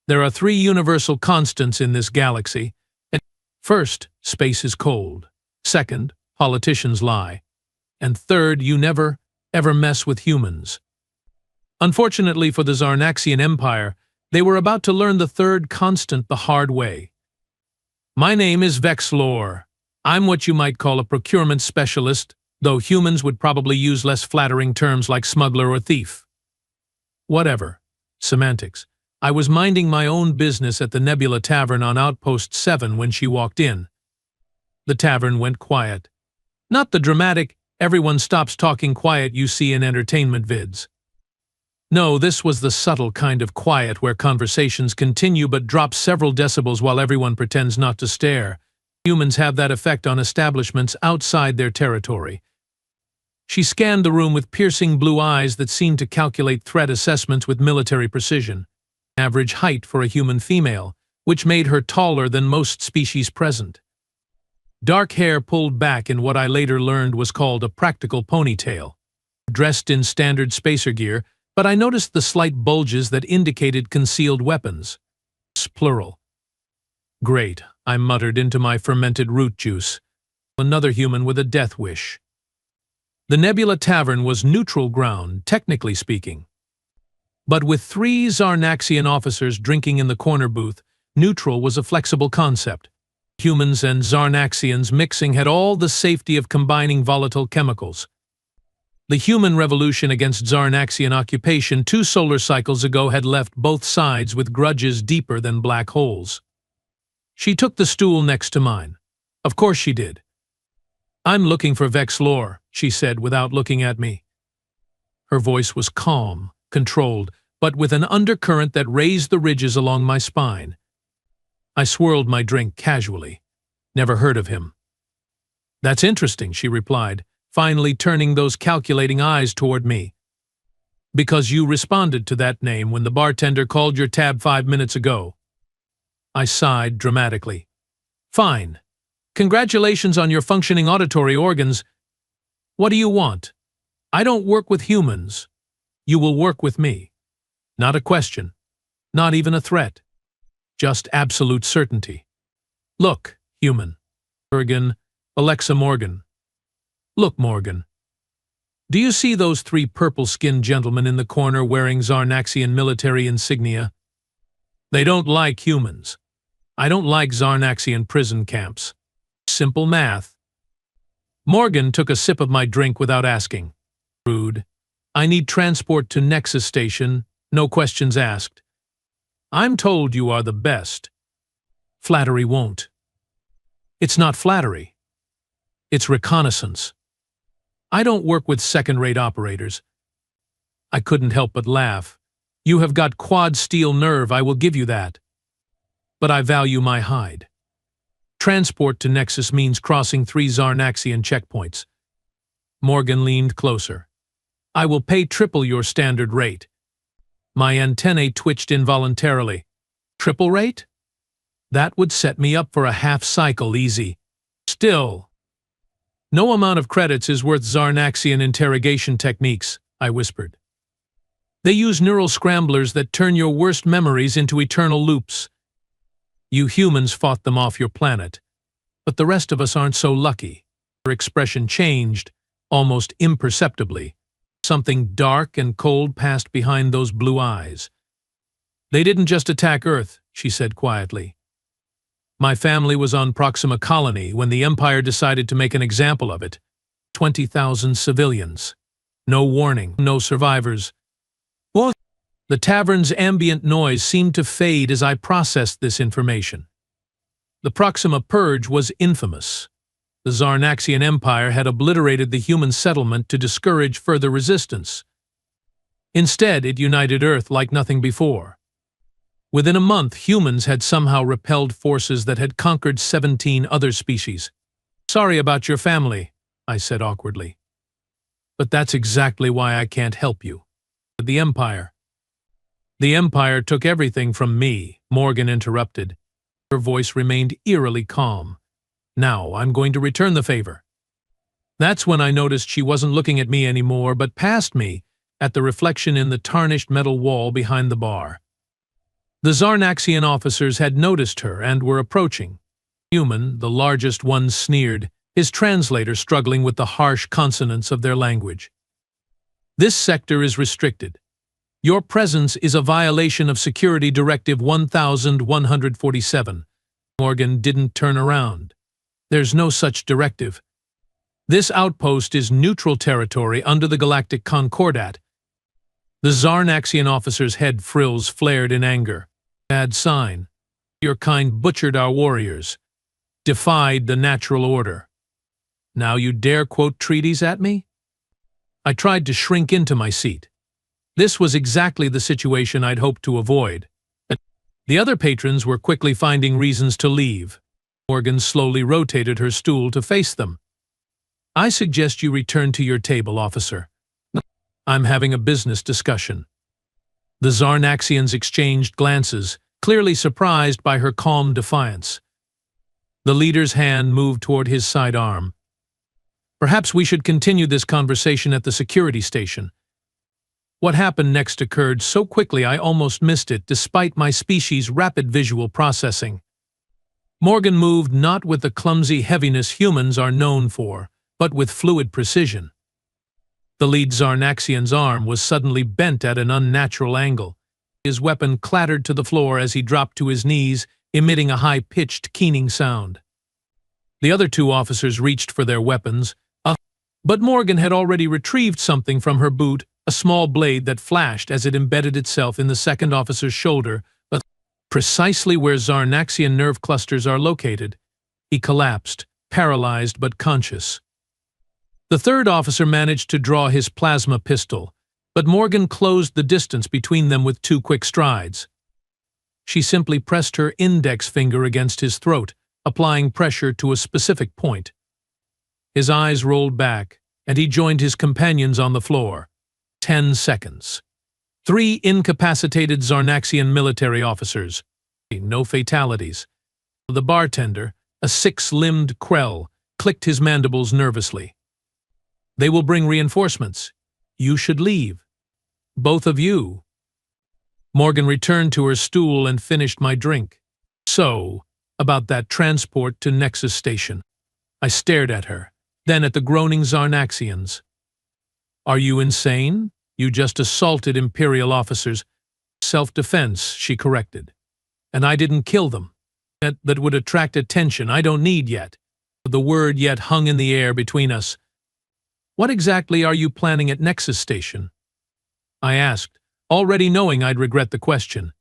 There are three universal constants in this galaxy. First, space is cold. Second, politicians lie. And third, you never, ever mess with humans. Unfortunately for the Zarnaxian Empire, they were about to learn the third constant the hard way. My name is Vexlor. I'm what you might call a procurement specialist, though humans would probably use less flattering terms like smuggler or thief. Whatever. Semantics. I was minding my own business at the Nebula Tavern on Outpost 7 when she walked in. The tavern went quiet. Not the dramatic, everyone stops talking quiet you see in entertainment vids. No, this was the subtle kind of quiet where conversations continue but drop several decibels while everyone pretends not to stare. Humans have that effect on establishments outside their territory. She scanned the room with piercing blue eyes that seemed to calculate threat assessments with military precision. Average height for a human female, which made her taller than most species present. Dark hair pulled back in what I later learned was called a practical ponytail. Dressed in standard spacer gear, but I noticed the slight bulges that indicated concealed weapons. Plural. Great, I muttered into my fermented root juice. Another human with a death wish. The Nebula Tavern was neutral ground, technically speaking. But with three Zarnaxian officers drinking in the corner booth, neutral was a flexible concept. Humans and Zarnaxians mixing had all the safety of combining volatile chemicals. The human revolution against Zarnaxian occupation 2 solar cycles ago had left both sides with grudges deeper than black holes. She took the stool next to mine. Of course she did. I'm looking for Vexlor, she said without looking at me. Her voice was calm, controlled, but with an undercurrent that raised the ridges along my spine. I swirled my drink casually. Never heard of him. That's interesting, she replied, finally turning those calculating eyes toward me. Because you responded to that name when the bartender called your tab 5 minutes ago. I sighed dramatically. Fine. Congratulations on your functioning auditory organs. What do you want? I don't work with humans. You will work with me. Not a question. Not even a threat. Just absolute certainty. Look, human. Alexa Morgan. Look, Morgan. Do you see those 3 purple-skinned gentlemen in the corner wearing Zarnaxian military insignia? They don't like humans. I don't like Zarnaxian prison camps. Simple math. Morgan took a sip of my drink without asking. Rude. I need transport to Nexus Station, no questions asked. I'm told you are the best. Flattery won't. It's not flattery. It's reconnaissance. I don't work with second-rate operators. I couldn't help but laugh. You have got quad steel nerve, I will give you that. But I value my hide. Transport to Nexus means crossing 3 Zarnaxian checkpoints. Morgan leaned closer. I will pay triple your standard rate. My antennae twitched involuntarily. Triple rate? That would set me up for a half cycle easy. Still. No amount of credits is worth Zarnaxian interrogation techniques, I whispered. They use neural scramblers that turn your worst memories into eternal loops. You humans fought them off your planet, but the rest of us aren't so lucky. Her expression changed, almost imperceptibly. Something dark and cold passed behind those blue eyes. They didn't just attack Earth, she said quietly. My family was on Proxima Colony when the Empire decided to make an example of it. 20,000 civilians. No warning, no survivors. What? The tavern's ambient noise seemed to fade as I processed this information. The Proxima Purge was infamous. The Zarnaxian Empire had obliterated the human settlement to discourage further resistance. Instead, it united Earth like nothing before. Within a month, humans had somehow repelled forces that had conquered 17 other species. Sorry about your family, I said awkwardly. But that's exactly why I can't help you. The Empire. The Empire took everything from me, Morgan interrupted. Her voice remained eerily calm. Now I'm going to return the favor. That's when I noticed she wasn't looking at me anymore, but past me, at the reflection in the tarnished metal wall behind the bar. The Zarnaxian officers had noticed her and were approaching. Human, the largest one, sneered, his translator struggling with the harsh consonants of their language. "This sector is restricted. Your presence is a violation of Security Directive 1147. Morgan didn't turn around. "There's no such directive. This outpost is neutral territory under the Galactic Concordat." The Zarnaxian officer's head frills flared in anger. "Bad sign. Your kind butchered our warriors, defied the natural order. Now you dare quote treaties at me?" I tried to shrink into my seat. This was exactly the situation I'd hoped to avoid. The other patrons were quickly finding reasons to leave. Morgan slowly rotated her stool to face them. "I suggest you return to your table, officer. I'm having a business discussion." The Zarnaxians exchanged glances, clearly surprised by her calm defiance. The leader's hand moved toward his sidearm. "Perhaps we should continue this conversation at the security station." What happened next occurred so quickly I almost missed it, despite my species' rapid visual processing. Morgan moved not with the clumsy heaviness humans are known for, but with fluid precision. The lead Zarnaxian's arm was suddenly bent at an unnatural angle. His weapon clattered to the floor as he dropped to his knees, emitting a high-pitched, keening sound. The other two officers reached for their weapons, but Morgan had already retrieved something from her boot, a small blade that flashed as it embedded itself in the second officer's shoulder, but precisely where Zarnaxian nerve clusters are located. He collapsed, paralyzed but conscious. The third officer managed to draw his plasma pistol, but Morgan closed the distance between them with 2 quick strides. She simply pressed her index finger against his throat, applying pressure to a specific point. His eyes rolled back, and he joined his companions on the floor. 10 seconds. 3 incapacitated Zarnaxian military officers. No fatalities. The bartender, a 6-limbed Krell, clicked his mandibles nervously. "They will bring reinforcements. You should leave. Both of you." Morgan returned to her stool and finished my drink. "So, about that transport to Nexus Station." I stared at her, then at the groaning Zarnaxians. "Are you insane? You just assaulted Imperial officers." "Self-defense," she corrected. "And I didn't kill them. That would attract attention I don't need yet." The word yet hung in the air between us. "What exactly are you planning at Nexus Station?" I asked, already knowing I'd regret the question.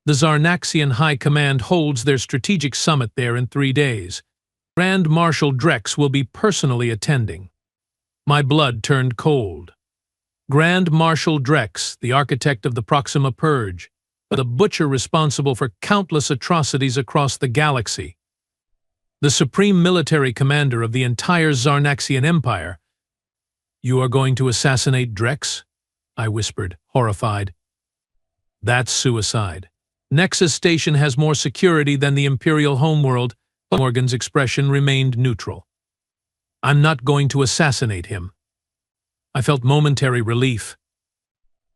"The Zarnaxian High Command holds their strategic summit there in 3 days. Grand Marshal Drex will be personally attending." My blood turned cold. Grand Marshal Drex, the architect of the Proxima Purge, the butcher responsible for countless atrocities across the galaxy. The supreme military commander of the entire Zarnaxian Empire. "You are going to assassinate Drex?" I whispered, horrified. "That's suicide. Nexus Station has more security than the Imperial homeworld." Morgan's expression remained neutral. "I'm not going to assassinate him." I felt momentary relief.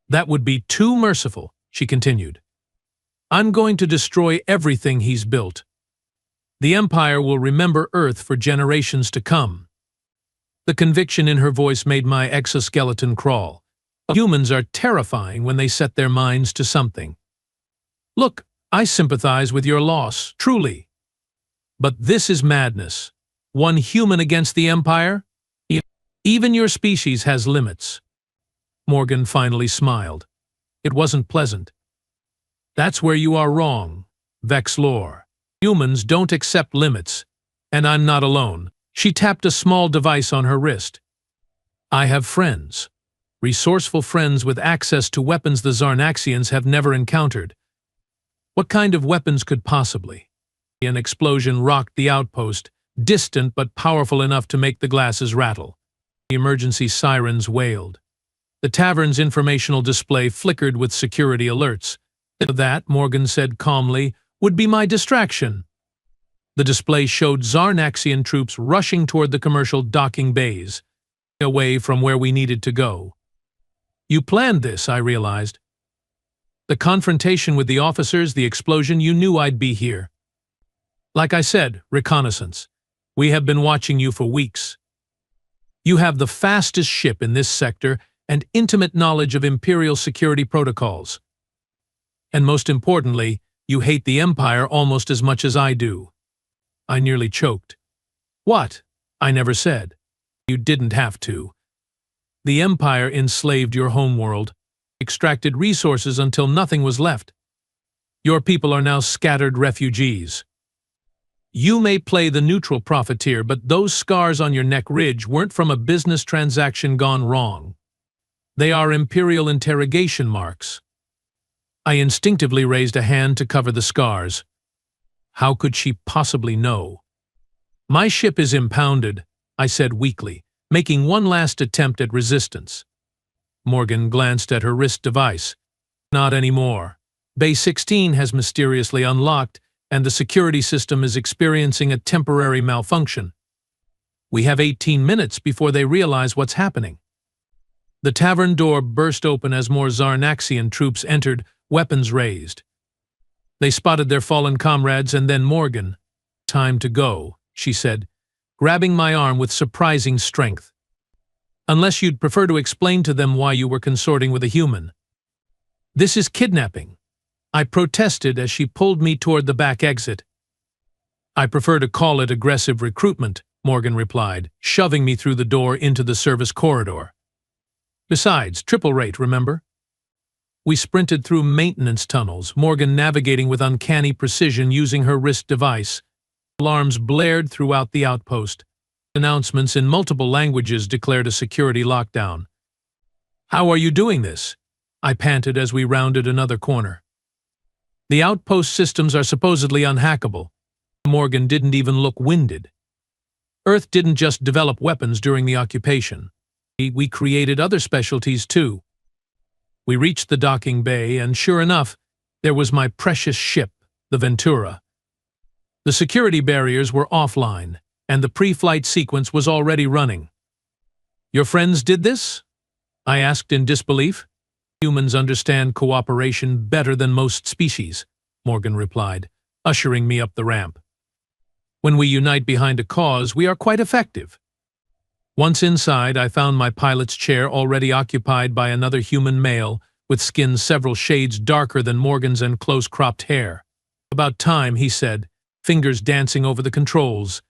"That would be too merciful," she continued. "I'm going to destroy everything he's built. The Empire will remember Earth for generations to come." The conviction in her voice made my exoskeleton crawl. Humans are terrifying when they set their minds to something. "Look, I sympathize with your loss, truly. But this is madness. One human against the Empire? Even your species has limits." Morgan finally smiled. It wasn't pleasant. "That's where you are wrong, Vex Lore. Humans don't accept limits, and I'm not alone." She tapped a small device on her wrist. "I have friends. Resourceful friends with access to weapons the Zarnaxians have never encountered." "What kind of weapons could possibly?" An explosion rocked the outpost, distant but powerful enough to make the glasses rattle. The emergency sirens wailed. The tavern's informational display flickered with security alerts. "That," Morgan said calmly, "would be my distraction." The display showed Zarnaxian troops rushing toward the commercial docking bays, away from where we needed to go. "You planned this," I realized. The confrontation with the officers, the explosion, you knew I'd be here. Like I said, reconnaissance. We have been watching you for weeks. You have the fastest ship in this sector and intimate knowledge of Imperial security protocols. And most importantly, you hate the Empire almost as much as I do. I nearly choked. What? I never said. You didn't have to. The Empire enslaved your homeworld, extracted resources until nothing was left. Your people are now scattered refugees. You may play the neutral profiteer, but those scars on your neck ridge weren't from a business transaction gone wrong. They are Imperial interrogation marks. I instinctively raised a hand to cover the scars. How could she possibly know? My ship is impounded, I said weakly, making one last attempt at resistance. Morgan glanced at her wrist device. Not anymore. Bay 16 has mysteriously unlocked, and the security system is experiencing a temporary malfunction. We have 18 minutes before they realize what's happening. The tavern door burst open as more Zarnaxian troops entered, weapons raised. They spotted their fallen comrades and then Morgan. Time to go, she said, grabbing my arm with surprising strength. Unless you'd prefer to explain to them why you were consorting with a human. This is kidnapping. I protested as she pulled me toward the back exit. I prefer to call it aggressive recruitment, Morgan replied, shoving me through the door into the service corridor. Besides, triple rate, remember? We sprinted through maintenance tunnels, Morgan navigating with uncanny precision using her wrist device. Alarms blared throughout the outpost. Announcements in multiple languages declared a security lockdown. How are you doing this? I panted as we rounded another corner. The outpost systems are supposedly unhackable. Morgan didn't even look winded. Earth didn't just develop weapons during the occupation. We created other specialties too. We reached the docking bay, and sure enough, there was my precious ship, the Ventura. The security barriers were offline, and the pre-flight sequence was already running. Your friends did this? I asked in disbelief. Humans understand cooperation better than most species, Morgan replied, ushering me up the ramp. When we unite behind a cause, we are quite effective. Once inside, I found my pilot's chair already occupied by another human male with skin several shades darker than Morgan's and close-cropped hair. About time, he said, fingers dancing over the controls.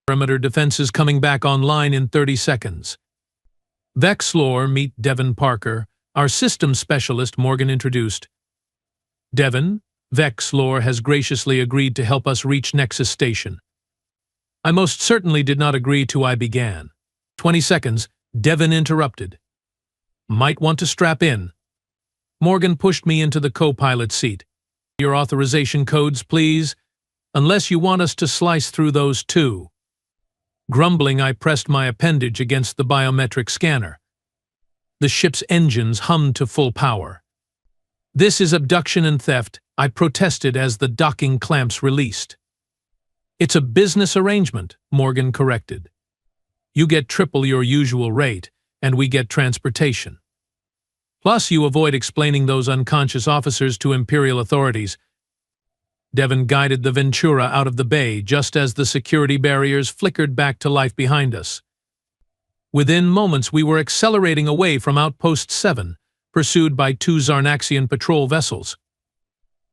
Perimeter defenses coming back online in 30 seconds. Vexlor, meet Devon Parker, our systems specialist, Morgan introduced. Devon, Vexlor has graciously agreed to help us reach Nexus Station. I most certainly did not agree till I began. 20 seconds, Devon interrupted. Might want to strap in. Morgan pushed me into the co-pilot seat. Your authorization codes, please, unless you want us to slice through those too. Grumbling, I pressed my appendage against the biometric scanner. The ship's engines hummed to full power. This is abduction and theft, I protested as the docking clamps released. It's a business arrangement, Morgan corrected. You get triple your usual rate, and we get transportation. Plus, you avoid explaining those unconscious officers to Imperial authorities. Devon guided the Ventura out of the bay just as the security barriers flickered back to life behind us. Within moments, we were accelerating away from Outpost 7, pursued by 2 Zarnaxian patrol vessels.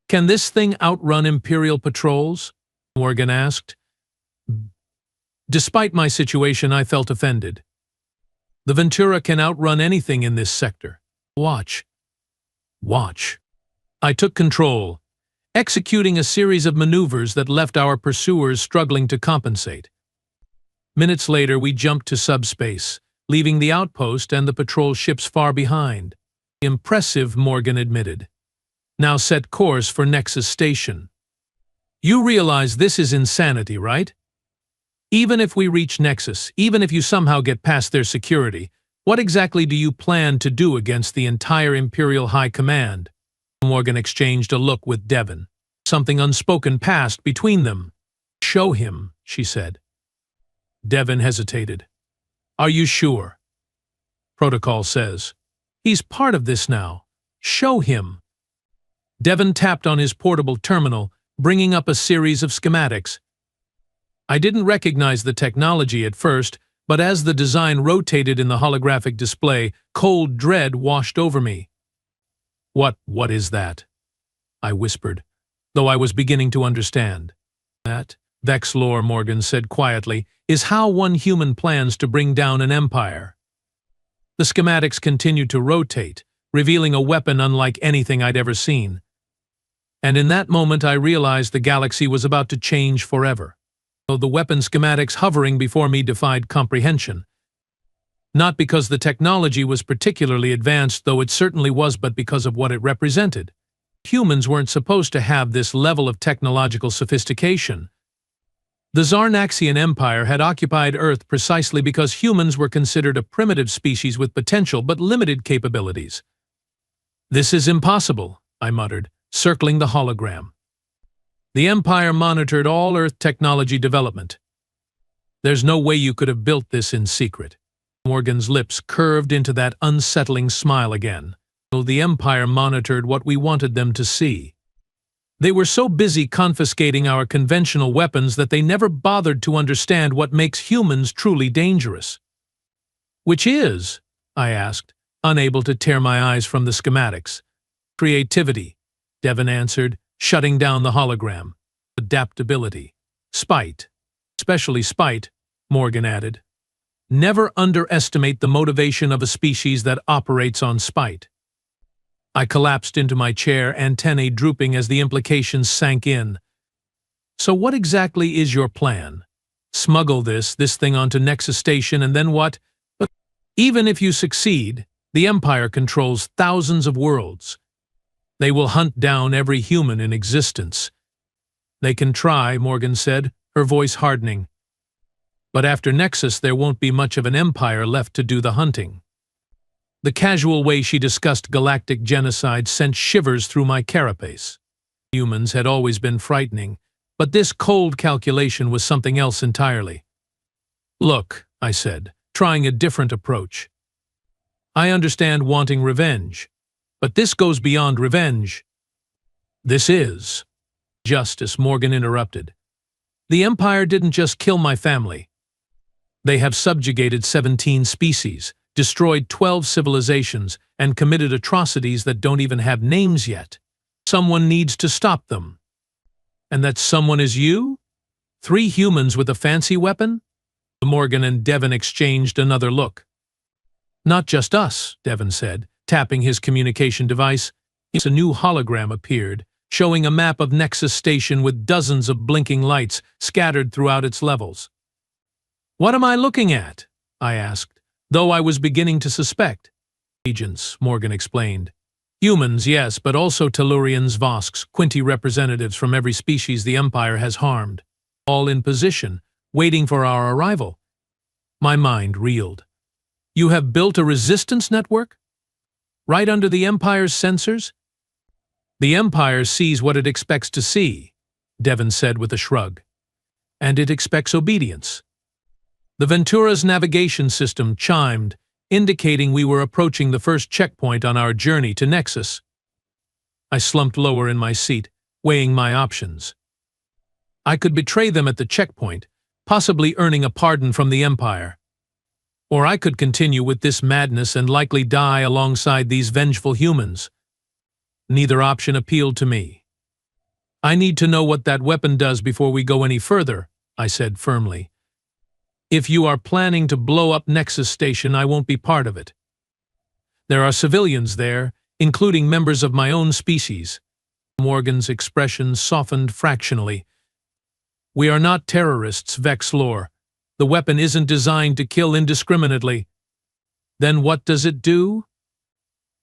Can this thing outrun Imperial patrols? Morgan asked. Despite my situation, I felt offended. The Ventura can outrun anything in this sector. Watch. Watch. I took control, executing a series of maneuvers that left our pursuers struggling to compensate. Minutes later, we jumped to subspace, leaving the outpost and the patrol ships far behind. Impressive, Morgan admitted. Now set course for Nexus Station. You realize this is insanity, right? Even if we reach Nexus, even if you somehow get past their security, what exactly do you plan to do against the entire Imperial High Command? Morgan exchanged a look with Devon. Something unspoken passed between them. Show him, she said. Devon hesitated. Are you sure? Protocol says. He's part of this now. Show him. Devon tapped on his portable terminal, bringing up a series of schematics. I didn't recognize the technology at first, but as the design rotated in the holographic display, cold dread washed over me. What is that?" I whispered, though I was beginning to understand. "That," Vexlor Morgan said quietly, "is how one human plans to bring down an empire." The schematics continued to rotate, revealing a weapon unlike anything I'd ever seen. And in that moment I realized the galaxy was about to change forever. The weapon schematics hovering before me defied comprehension. Not because the technology was particularly advanced, though it certainly was, but because of what it represented. Humans weren't supposed to have this level of technological sophistication. The Zarnaxian Empire had occupied Earth precisely because humans were considered a primitive species with potential but limited capabilities. "This is impossible," I muttered, circling the hologram. "The Empire monitored all Earth technology development. There's no way you could have built this in secret." Morgan's lips curved into that unsettling smile again. "The Empire monitored what we wanted them to see. They were so busy confiscating our conventional weapons that they never bothered to understand what makes humans truly dangerous." "Which is?" I asked, unable to tear my eyes from the schematics. "Creativity," Devon answered, shutting down the hologram. "Adaptability. Spite. Especially spite," Morgan added. "Never underestimate the motivation of a species that operates on spite." I collapsed into my chair, antennae drooping as the implications sank in. "So what exactly is your plan? Smuggle this thing onto Nexus Station and then what? But even if you succeed, the Empire controls thousands of worlds. They will hunt down every human in existence." "They can try," Morgan said, her voice hardening. "But after Nexus there won't be much of an empire left to do the hunting." The casual way she discussed galactic genocide sent shivers through my carapace. Humans had always been frightening, but this cold calculation was something else entirely. "Look," I said, trying a different approach. "I understand wanting revenge, but this goes beyond revenge." "This is justice," Morgan interrupted. "The Empire didn't just kill my family. They have subjugated 17 species, destroyed 12 civilizations, and committed atrocities that don't even have names yet. Someone needs to stop them." "And that someone is you? 3 humans with a fancy weapon?" Morgan and Devon exchanged another look. "Not just us," Devon said, tapping his communication device. A new hologram appeared, showing a map of Nexus Station with dozens of blinking lights scattered throughout its levels. "What am I looking at?" I asked, though I was beginning to suspect. "Agents," Morgan explained. "Humans, yes, but also Tellurians, Vosks, Quinty representatives from every species the Empire has harmed. All in position, waiting for our arrival." My mind reeled. "You have built a resistance network? Right under the Empire's sensors?" "The Empire sees what it expects to see," Devon said with a shrug. "And it expects obedience." The Ventura's navigation system chimed, indicating we were approaching the first checkpoint on our journey to Nexus. I slumped lower in my seat, weighing my options. I could betray them at the checkpoint, possibly earning a pardon from the Empire. Or I could continue with this madness and likely die alongside these vengeful humans. Neither option appealed to me. "I need to know what that weapon does before we go any further," I said firmly. "If you are planning to blow up Nexus Station, I won't be part of it. There are civilians there, including members of my own species." Morgan's expression softened fractionally. "We are not terrorists, Vexlor. The weapon isn't designed to kill indiscriminately." "Then what does it do?"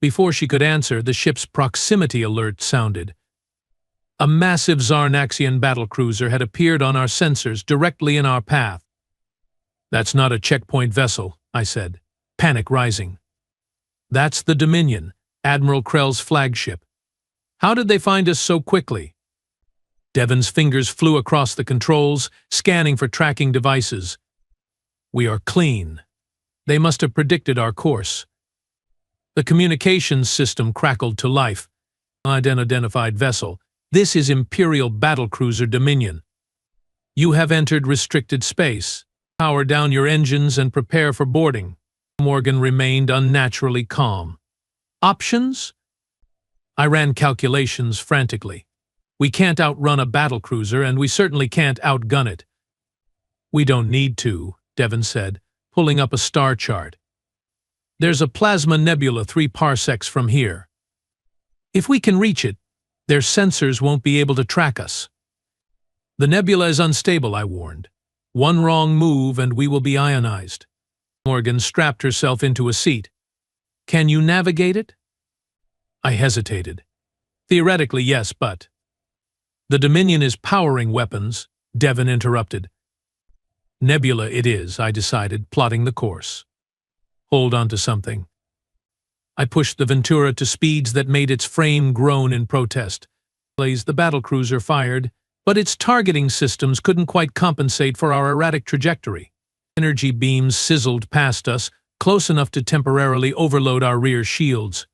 Before she could answer, the ship's proximity alert sounded. A massive Zarnaxian battlecruiser had appeared on our sensors directly in our path. "That's not a checkpoint vessel," I said, panic rising. "That's the Dominion, Admiral Krell's flagship. How did they find us so quickly?" Devon's fingers flew across the controls, scanning for tracking devices. "We are clean. They must have predicted our course." The communications system crackled to life. Unidentified vessel. This is Imperial Battlecruiser Dominion. You have entered restricted space. Power down your engines and prepare for boarding. Morgan remained unnaturally calm. Options? I ran calculations frantically. We can't outrun a battlecruiser, and we certainly can't outgun it. We don't need to, Devon said, pulling up a star chart. There's a plasma nebula 3 parsecs from here. If we can reach it, their sensors won't be able to track us. The nebula is unstable, I warned. One wrong move and we will be ionized. Morgan strapped herself into a seat. Can you navigate it? I hesitated. Theoretically, yes, but... The Dominion is powering weapons, Devon interrupted. Nebula it is, I decided, plotting the course. Hold on to something. I pushed the Ventura to speeds that made its frame groan in protest. The battlecruiser fired, but its targeting systems couldn't quite compensate for our erratic trajectory. Energy beams sizzled past us, close enough to temporarily overload our rear shields.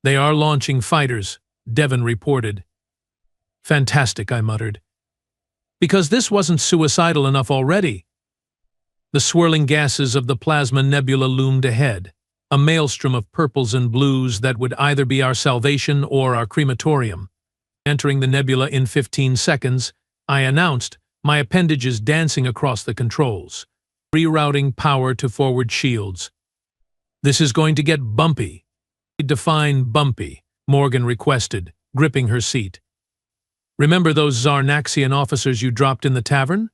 They are launching fighters, Devon reported. Fantastic, I muttered. Because this wasn't suicidal enough already. The swirling gases of the plasma nebula loomed ahead, a maelstrom of purples and blues that would either be our salvation or our crematorium. Entering the nebula in 15 seconds, I announced, my appendages dancing across the controls, rerouting power to forward shields. This is going to get bumpy. Define bumpy, Morgan requested, gripping her seat. Remember those Zarnaxian officers you dropped in the tavern?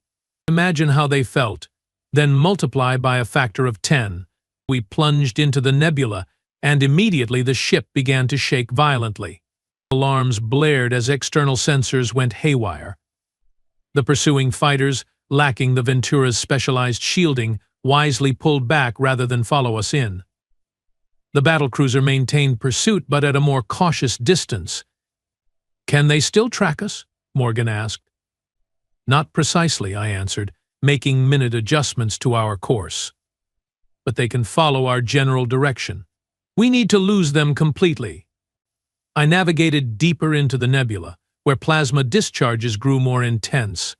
Imagine how they felt, then multiply by a factor of 10. We plunged into the nebula, and immediately the ship began to shake violently. Alarms blared as external sensors went haywire. The pursuing fighters, lacking the Ventura's specialized shielding, wisely pulled back rather than follow us in. The battlecruiser maintained pursuit, but at a more cautious distance. Can they still track us? Morgan asked. Not precisely, I answered, making minute adjustments to our course. But they can follow our general direction. We need to lose them completely. I navigated deeper into the nebula, where plasma discharges grew more intense.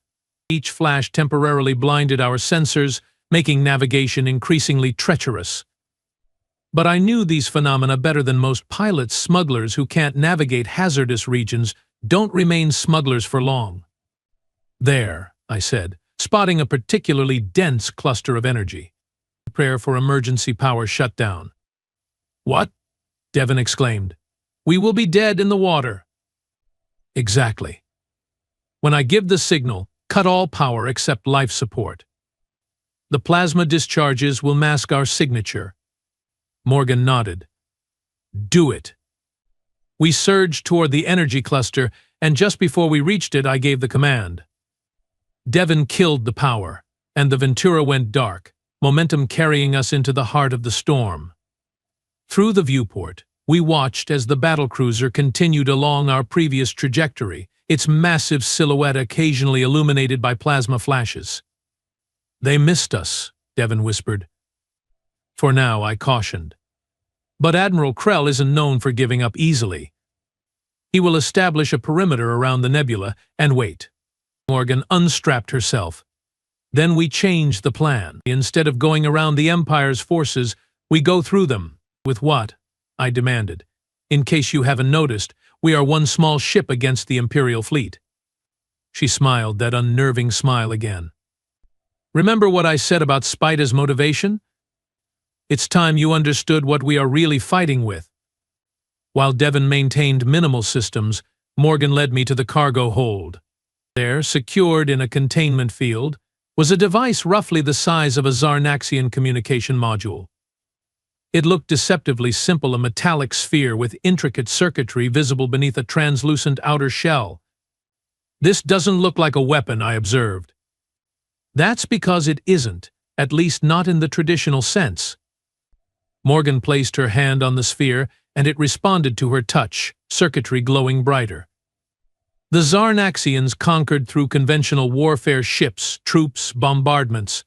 Each flash temporarily blinded our sensors, making navigation increasingly treacherous. But I knew these phenomena better than most pilots. Smugglers who can't navigate hazardous regions don't remain smugglers for long. There, I said, spotting a particularly dense cluster of energy. Prepare for emergency power shutdown. What? Devon exclaimed. We will be dead in the water. Exactly. When I give the signal, cut all power except life support. The plasma discharges will mask our signature. Morgan nodded. Do it. We surged toward the energy cluster, and just before we reached it, I gave the command. Devon killed the power, and the Ventura went dark, momentum carrying us into the heart of the storm. Through the viewport, we watched as the battlecruiser continued along our previous trajectory, its massive silhouette occasionally illuminated by plasma flashes. They missed us, Devon whispered. For now, I cautioned. But Admiral Krell isn't known for giving up easily. He will establish a perimeter around the nebula and wait. Morgan unstrapped herself. Then we changed the plan. Instead of going around the Empire's forces, we go through them. With what? I demanded. In case you haven't noticed, we are one small ship against the Imperial fleet. She smiled, that unnerving smile again. Remember what I said about Spida's motivation? It's time you understood what we are really fighting with. While Devon maintained minimal systems, Morgan led me to the cargo hold. There, secured in a containment field, was a device roughly the size of a Zarnaxian communication module. It looked deceptively simple, a metallic sphere with intricate circuitry visible beneath a translucent outer shell. This doesn't look like a weapon, I observed. That's because it isn't, at least not in the traditional sense. Morgan placed her hand on the sphere, and it responded to her touch, circuitry glowing brighter. The Zarnaxians conquered through conventional warfare, ships, troops, bombardments.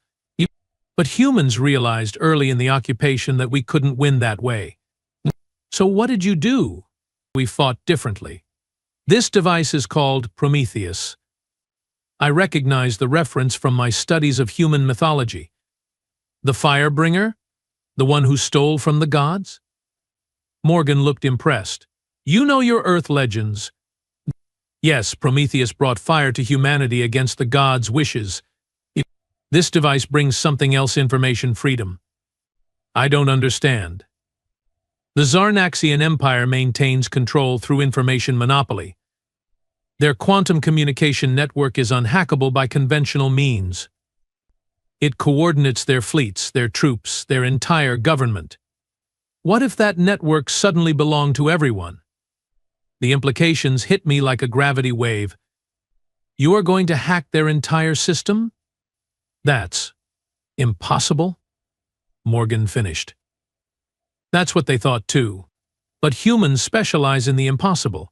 But humans realized early in the occupation that we couldn't win that way. So what did you do? We fought differently. This device is called Prometheus. I recognize the reference from my studies of human mythology. The Firebringer? The one who stole from the gods? Morgan looked impressed. You know your Earth legends. Yes, Prometheus brought fire to humanity against the gods' wishes. This device brings something else: information freedom. I don't understand. The Zarnaxian Empire maintains control through information monopoly. Their quantum communication network is unhackable by conventional means. It coordinates their fleets, their troops, their entire government. What if that network suddenly belonged to everyone? The implications hit me like a gravity wave. You are going to hack their entire system? That's impossible, Morgan finished. That's what they thought too. But humans specialize in the impossible.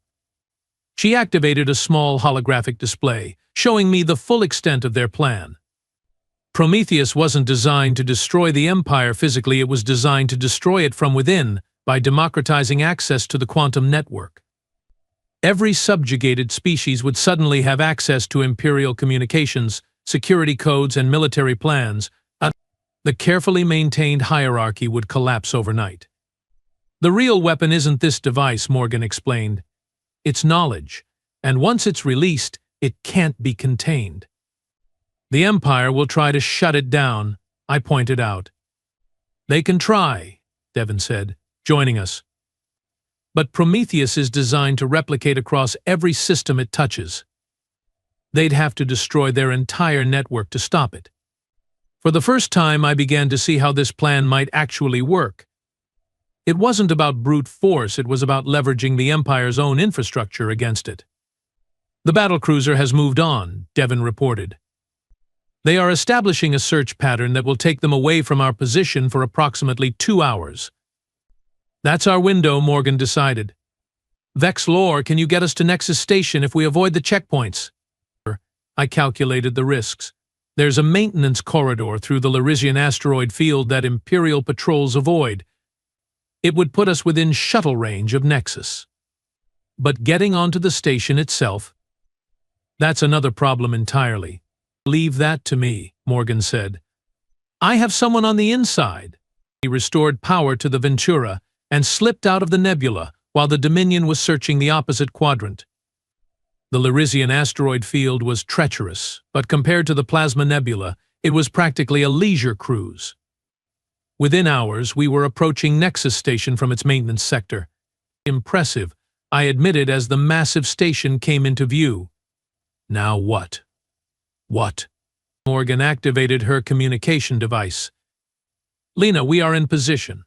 She activated a small holographic display, showing me the full extent of their plan. Prometheus wasn't designed to destroy the Empire physically, it was designed to destroy it from within by democratizing access to the quantum network. Every subjugated species would suddenly have access to Imperial communications, security codes, and military plans. The carefully maintained hierarchy would collapse overnight. The real weapon isn't this device, Morgan explained. It's knowledge, and once it's released, it can't be contained. The Empire will try to shut it down, I pointed out. They can try, Devon said, joining us. But Prometheus is designed to replicate across every system it touches. They'd have to destroy their entire network to stop it. For the first time, I began to see how this plan might actually work. It wasn't about brute force, it was about leveraging the Empire's own infrastructure against it. The battlecruiser has moved on, Devon reported. They are establishing a search pattern that will take them away from our position for approximately 2 hours. That's our window, Morgan decided. Vex Lore, can you get us to Nexus Station if we avoid the checkpoints? I calculated the risks. There's a maintenance corridor through the Larisian asteroid field that Imperial patrols avoid. It would put us within shuttle range of Nexus. But getting onto the station itself, that's another problem entirely. Leave that to me, Morgan said. I have someone on the inside. He restored power to the Ventura and slipped out of the nebula while the Dominion was searching the opposite quadrant. The Larisian asteroid field was treacherous, but compared to the Plasma Nebula, it was practically a leisure cruise. Within hours, we were approaching Nexus Station from its maintenance sector. Impressive, I admitted as the massive station came into view. Now what? What? Morgan activated her communication device. Lena, we are in position.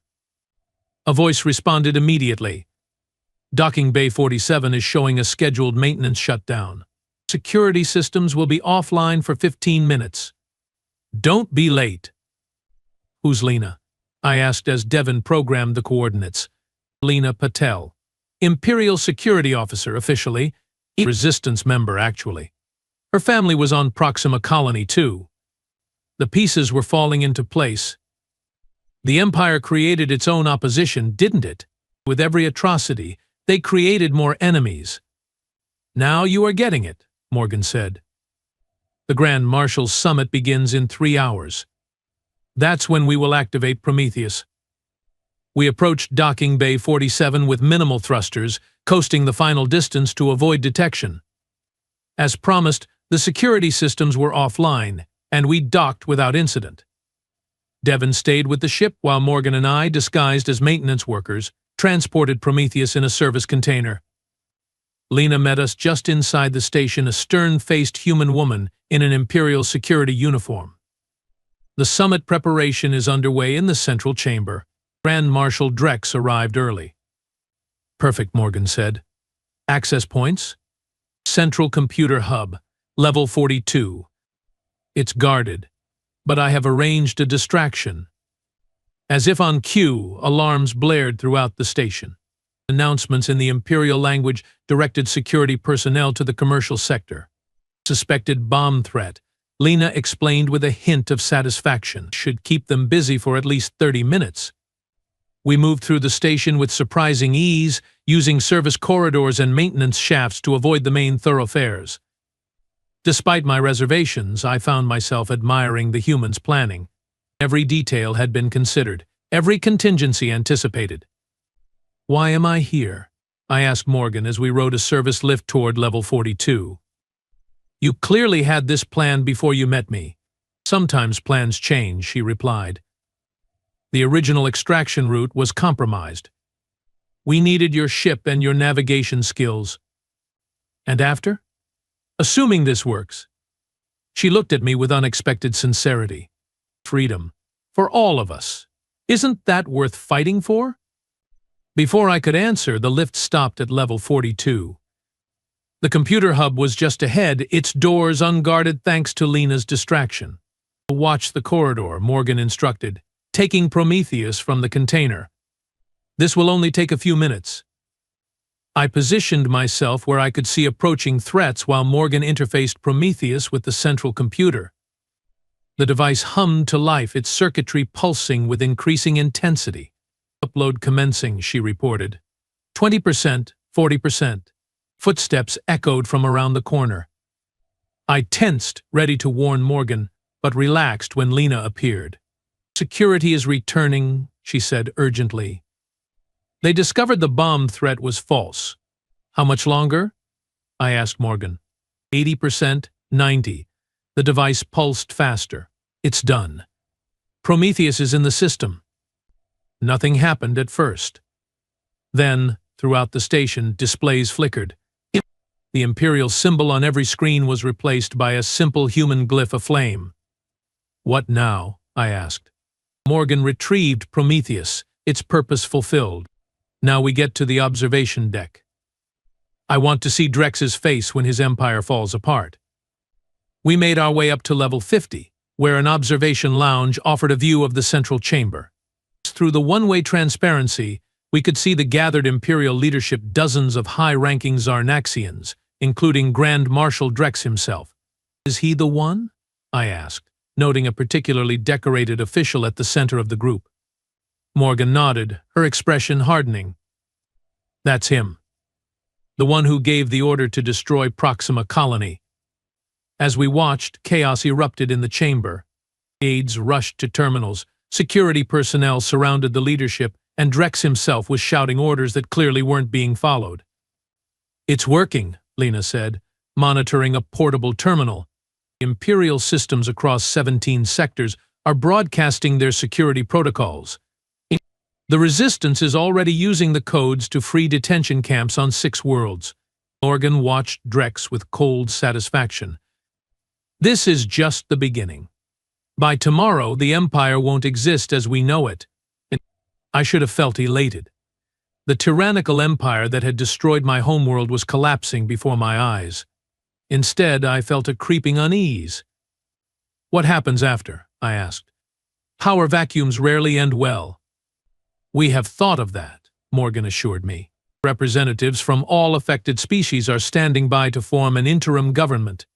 A voice responded immediately. Docking Bay 47 is showing a scheduled maintenance shutdown. Security systems will be offline for 15 minutes. Don't be late. Who's Lena? I asked as Devon programmed the coordinates. Lena Patel. Imperial Security Officer officially. Resistance member actually. Her family was on Proxima Colony too. The pieces were falling into place. The Empire created its own opposition, didn't it? With every atrocity, they created more enemies. Now you are getting it, Morgan said. The Grand Marshal's summit begins in 3 hours. That's when we will activate Prometheus. We approached Docking Bay 47 with minimal thrusters, coasting the final distance to avoid detection. As promised, the security systems were offline, and we docked without incident. Devon stayed with the ship while Morgan and I, disguised as maintenance workers, transported Prometheus in a service container. Lena met us just inside the station, a stern-faced human woman in an Imperial security uniform. The summit preparation is underway in the central chamber. Grand Marshal Drex arrived early. Perfect, Morgan said. Access points? Central Computer Hub, Level 42. It's guarded, but I have arranged a distraction. As if on cue, alarms blared throughout the station. Announcements in the Imperial language directed security personnel to the commercial sector. Suspected bomb threat, Lena explained with a hint of satisfaction, should keep them busy for at least 30 minutes. We moved through the station with surprising ease, using service corridors and maintenance shafts to avoid the main thoroughfares. Despite my reservations, I found myself admiring the humans' planning. Every detail had been considered, every contingency anticipated. "Why am I here?" I asked Morgan as we rode a service lift toward level 42. "You clearly had this plan before you met me." "Sometimes plans change," she replied. "The original extraction route was compromised. We needed your ship and your navigation skills." "And after? Assuming this works." She looked at me with unexpected sincerity. "Freedom. For all of us. Isn't that worth fighting for?" Before I could answer, the lift stopped at level 42. The computer hub was just ahead, its doors unguarded thanks to Lena's distraction. "Watch the corridor," Morgan instructed, taking Prometheus from the container. "This will only take a few minutes." I positioned myself where I could see approaching threats while Morgan interfaced Prometheus with the central computer. The device hummed to life, its circuitry pulsing with increasing intensity. "Upload commencing," she reported. 20%, 40%. Footsteps echoed from around the corner. I tensed, ready to warn Morgan, but relaxed when Lena appeared. "Security is returning," she said urgently. "They discovered the bomb threat was false." "How much longer?" I asked Morgan. 80%, 90. The device pulsed faster. "It's done. Prometheus is in the system." Nothing happened at first. Then, throughout the station, displays flickered. The Imperial symbol on every screen was replaced by a simple human glyph aflame. "What now?" I asked. Morgan retrieved Prometheus, its purpose fulfilled. "Now we get to the observation deck. I want to see Drex's face when his empire falls apart." We made our way up to level 50, where an observation lounge offered a view of the central chamber. Through the one-way transparency, we could see the gathered Imperial leadership, dozens of high-ranking Zarnaxians, including Grand Marshal Drex himself. "Is he the one?" I asked, noting a particularly decorated official at the center of the group. Morgan nodded, her expression hardening. "That's him. The one who gave the order to destroy Proxima Colony." As we watched, chaos erupted in the chamber. Aides rushed to terminals, security personnel surrounded the leadership, and Drex himself was shouting orders that clearly weren't being followed. "It's working," Lena said, monitoring a portable terminal. Imperial systems across 17 sectors are broadcasting their security protocols. The Resistance is already using the codes to free detention camps on 6 worlds. Morgan watched Drex with cold satisfaction. "This is just the beginning. By tomorrow, the Empire won't exist as we know it." I should have felt elated. The tyrannical empire that had destroyed my homeworld was collapsing before my eyes. Instead, I felt a creeping unease. "What happens after?" I asked. "Power vacuums rarely end well." "We have thought of that," Morgan assured me. "Representatives from all affected species are standing by to form an interim government.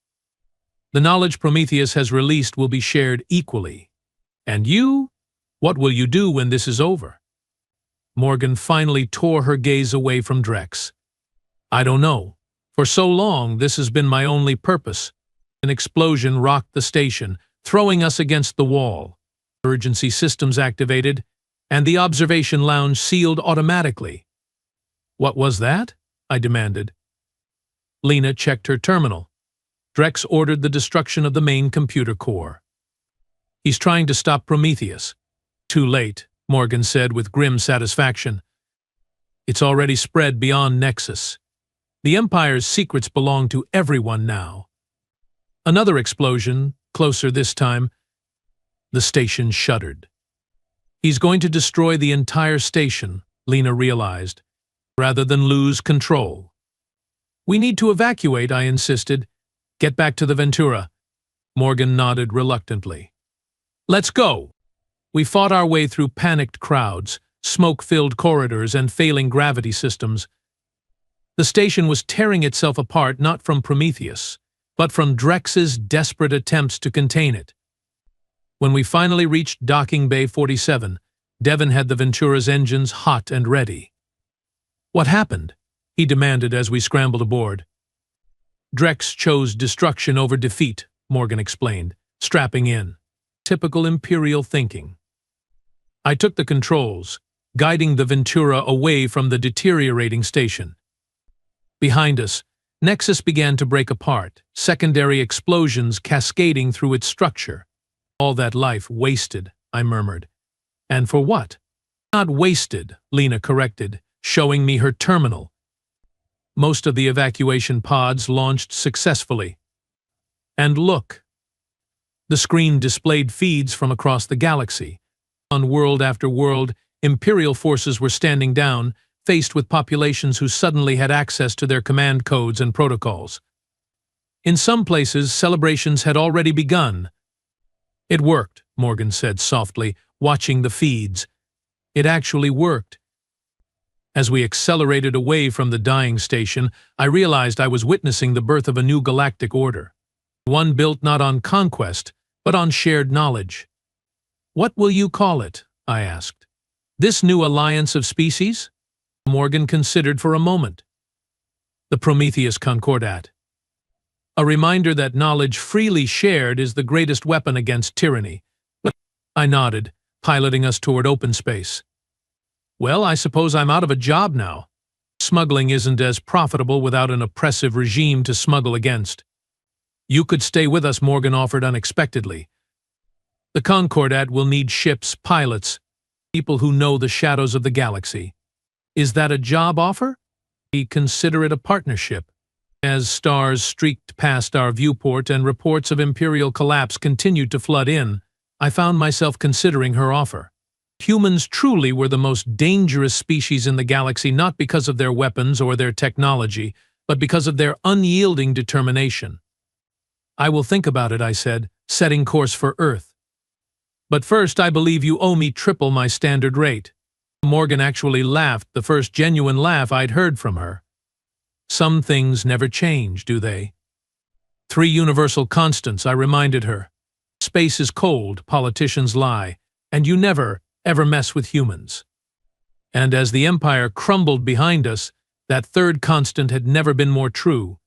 The knowledge Prometheus has released will be shared equally. And you? What will you do when this is over?" Morgan finally tore her gaze away from Drex. "I don't know. For so long, this has been my only purpose." An explosion rocked the station, throwing us against the wall. Emergency systems activated, and the observation lounge sealed automatically. "What was that?" I demanded. Lena checked her terminal. Drex ordered the destruction of the main computer core. "He's trying to stop Prometheus." "Too late," Morgan said with grim satisfaction. "It's already spread beyond Nexus. The Empire's secrets belong to everyone now." Another explosion, closer this time. The station shuddered. "He's going to destroy the entire station," Lena realized, "rather than lose control." "We need to evacuate," I insisted. "Get back to the Ventura." Morgan nodded reluctantly. "Let's go." We fought our way through panicked crowds, smoke-filled corridors, and failing gravity systems. The station was tearing itself apart not from Prometheus, but from Drex's desperate attempts to contain it. When we finally reached Docking Bay 47, Devon had the Ventura's engines hot and ready. What happened? He demanded as we scrambled aboard. Drex chose destruction over defeat, Morgan explained, strapping in. Typical Imperial thinking. I took the controls, guiding the Ventura away from the deteriorating station. Behind us, Nexus began to break apart, secondary explosions cascading through its structure. All that life wasted, I murmured. And for what? Not wasted, Lena corrected, showing me her terminal. Most of the evacuation pods launched successfully. And look. The screen displayed feeds from across the galaxy. On world after world, Imperial forces were standing down, faced with populations who suddenly had access to their command codes and protocols. In some places, celebrations had already begun. It worked, Morgan said softly, watching the feeds. It actually worked. As we accelerated away from the dying station, I realized I was witnessing the birth of a new galactic order. One built not on conquest, but on shared knowledge. What will you call it? I asked. This new alliance of species? Morgan considered for a moment. The Prometheus Concordat. A reminder that knowledge freely shared is the greatest weapon against tyranny. I nodded, piloting us toward open space. Well, I suppose I'm out of a job now. Smuggling isn't as profitable without an oppressive regime to smuggle against. You could stay with us, Morgan offered unexpectedly. The Concordat will need ships, pilots, people who know the shadows of the galaxy. Is that a job offer? We consider it a partnership. As stars streaked past our viewport and reports of Imperial collapse continued to flood in, I found myself considering her offer. Humans truly were the most dangerous species in the galaxy, not because of their weapons or their technology, but because of their unyielding determination. I will think about it, I said, setting course for Earth. But first, I believe you owe me triple my standard rate. Morgan actually laughed, the first genuine laugh I'd heard from her. Some things never change, do they? 3 universal constants, I reminded her. Space is cold, politicians lie, and you never, ever mess with humans. And as the Empire crumbled behind us, that third constant had never been more true.